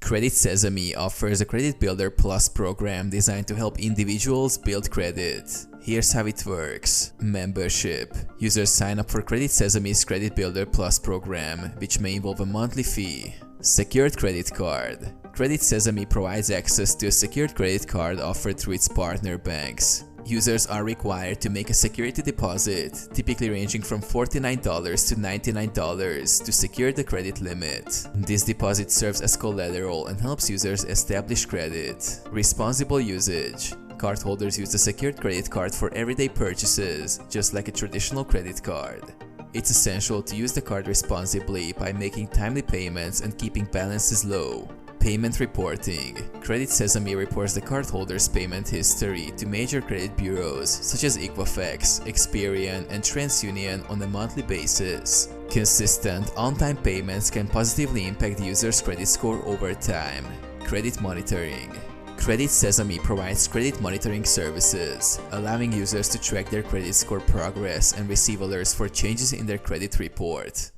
Credit Sesame offers a Credit Builder Plus program designed to help individuals build credit. Here's how it works. Membership. Users sign up for Credit Sesame's Credit Builder Plus program, which may involve a monthly fee. Secured credit card. Credit Sesame provides access to a secured credit card offered through its partner banks. Users are required to make a security deposit, typically ranging from $49 to $99, to secure the credit limit. This deposit serves as collateral and helps users establish credit. Responsible usage. Cardholders use the secured credit card for everyday purchases, just like a traditional credit card. It's essential to use the card responsibly by making timely payments and keeping balances low. Payment reporting. Credit Sesame reports the cardholder's payment history to major credit bureaus such as Equifax, Experian, and TransUnion on a monthly basis. Consistent, on-time payments can positively impact the user's credit score over time. Credit monitoring. Credit Sesame provides credit monitoring services, allowing users to track their credit score progress and receive alerts for changes in their credit report.